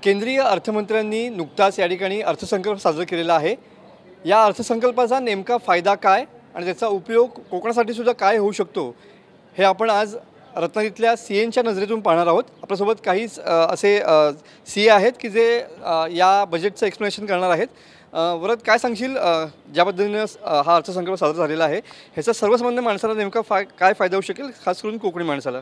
केंद्रीय अर्थमंत्र्यांनी नुकताच या ठिकाणी अर्थसंकल्प सादर केलेला आहे। या अर्थसंकल्पाचा नेमका फायदा काय आणि त्याचा उपयोग कोकणासाठी सुद्धा काय होऊ शकतो हे आपण आज रत्नागिरीतल्या सीएनच्या नजरेतून पाहणार आहोत। आपल्यासोबत काही असे सीए आहेत की जे या बजेटचं एक्सप्लेनेशन करणार आहेत। वरद काय सांगशील ज्या पद्धतीने हा अर्थसंकल्प सादर झालेला आहे ह्याचा सर्वसामान्य माणसाला नेमका काय फायदा होऊ शकेल, खास करून कोकणी माणसाला?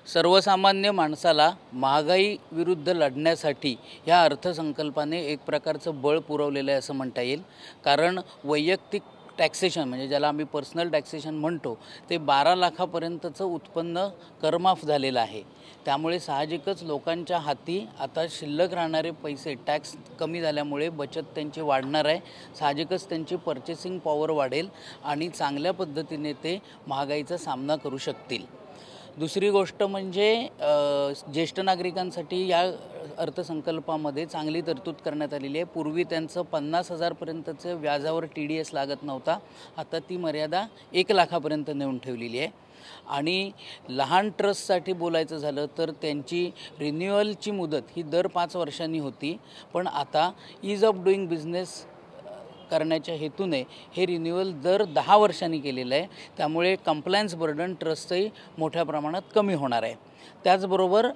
सर्वसामान्य माणसाला महागाई विरुद्ध लढण्यासाठी या अर्थसंकल्पाने एक प्रकारचं बळ पुरवलेलं आहे असं म्हणता येईल। कारण वैयक्तिक टॅक्सेशन म्हणजे ज्याला आम्ही पर्सनल टॅक्सेशन म्हणतो ते 12 लाखापर्यंतचं उत्पन्न करमाफ झालेलं आहे। त्यामुळे साहजिकच लोकांच्या हाती आता शिल्लक राहणारे पैसे टॅक्स कमी झाल्यामुळे बचत त्यांची वाढणार आहे। साहजिकच त्यांची पर्चेसिंग पॉवर वाढेल आणि चांगल्या पद्धतीने ते महागाईचा सामना करू शकतील। दुसरी गोष्ट म्हणजे ज्येष्ठ नागरिकांसाठी या अर्थसंकल्पामध्ये चांगली तरतूद करण्यात आलेली आहे। पूर्वी त्यांचं 50,000 पर्यंतचं व्याजावर TDS लागत नव्हता, आता ती मर्यादा 1 लाखापर्यंत नेऊन ठेवलेली आहे। आणि लहान ट्रस्टसाठी बोलायचं झालं तर त्यांची रिन्युअलची मुदत ही दर 5 वर्षांनी होती, पण आता ईज ऑफ डुईंग बिझनेस करण्याच्या हेतूने हे रिन्युअल दर 10 वर्षांनी केलेलं आहे। त्यामुळे कंप्लायन्स बर्डन ट्रस्टही मोठ्या प्रमाणात कमी होणार आहे। त्याचबरोबर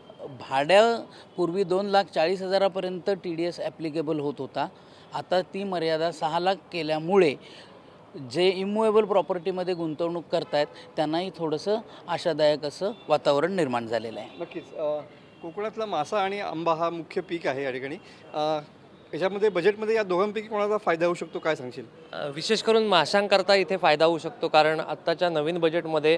भाड्यापूर्वी 2,40,000पर्यंत TDS ॲप्लिकेबल होत होता, आता ती मर्यादा 6 लाख केल्यामुळे जे इमूवेबल प्रॉपर्टीमध्ये गुंतवणूक करतायत त्यांनाही थोडंसं आशादायक असं वातावरण निर्माण झालेलं आहे। नक्कीच कोकणातला मासा आणि आंबा हा मुख्य पीक आहे या ठिकाणी। याच्यामध्ये बजेटमध्ये या दोघांपैकी कोणाचा फायदा होऊ शकतो, काय सांगशील? विशेष करून माशांकरता इथे फायदा होऊ शकतो, कारण आत्ताच्या नवीन बजेटमध्ये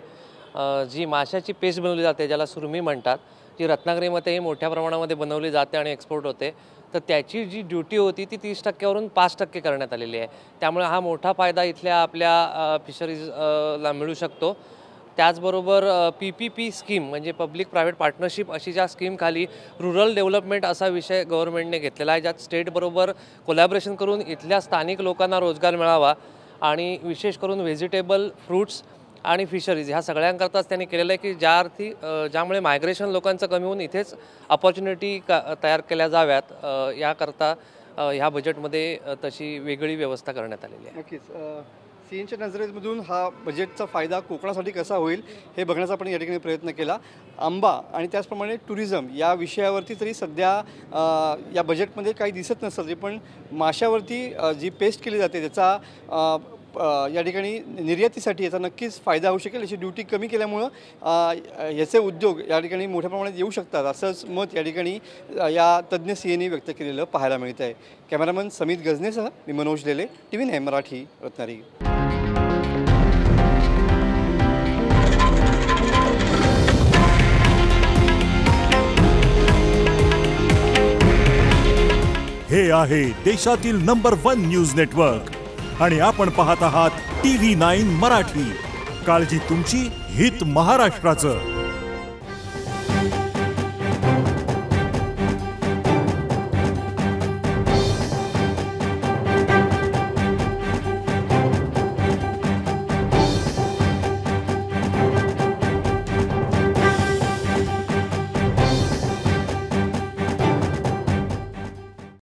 जी माशाची पेस्ट बनवली जाते ज्याला सुरमी म्हणतात, जी रत्नागिरीमध्येही मोठ्या प्रमाणामध्ये बनवली जाते आणि एक्सपोर्ट होते, तर त्याची जी ड्युटी होती ती 30% 5% करण्यात आलेली आहे। त्यामुळे हा मोठा फायदा इथल्या आपल्या फिशरीजला मिळू शकतो। त्याचबरोबर PPP स्कीम म्हणजे पब्लिक प्रायव्हेट पार्टनरशिप अशी ज्या स्कीमखाली रुरल डेव्हलपमेंट असा विषय गव्हर्नमेंटने घेतलेला आहे, ज्यात स्टेटबरोबर कोलॅबरेशन करून इथल्या स्थानिक लोकांना रोजगार मिळावा आणि विशेष करून व्हेजिटेबल, फ्रूट्स आणि फिशरीज ह्या सगळ्यांकरताच त्यांनी केलेलं आहे की ज्यामुळे मायग्रेशन लोकांचं कमी होऊन इथेच अपॉर्च्युनिटी तयार केल्या जाव्यात, याकरता ह्या बजेटमध्ये तशी वेगळी व्यवस्था करण्यात आलेली आहे। नक्कीच सीएनच्या नजरेमधून हा बजेटचा फायदा कोकणासाठी कसा होईल हे बघण्याचा आपण या ठिकाणी प्रयत्न केला। आंबा आणि त्याचप्रमाणे टुरिझम या विषयावरती तरी सध्या या बजेटमध्ये काही दिसत नसतं, तरी पण माशावरती जी पेस्ट केली जाते त्याचा या ठिकाणी निर्यातीसाठी याचा नक्कीच फायदा होऊ शकेल। याची ड्युटी कमी केल्यामुळं याचे उद्योग या ठिकाणी मोठ्या प्रमाणात येऊ शकतात असंच मत या ठिकाणी या तज्ज्ञ सीएने व्यक्त केलेलं पाहायला मिळत आहे। कॅमेरामन समित गजनेसह मी मनोज लेले, TV9 मराठी, रत्नागिरी। हे आहे देशातील नंबर 1 न्यूज नेटवर्क आणि आपण पाहत आहात TV9 मराठी। काळजी तुमची, हित महाराष्ट्राचं।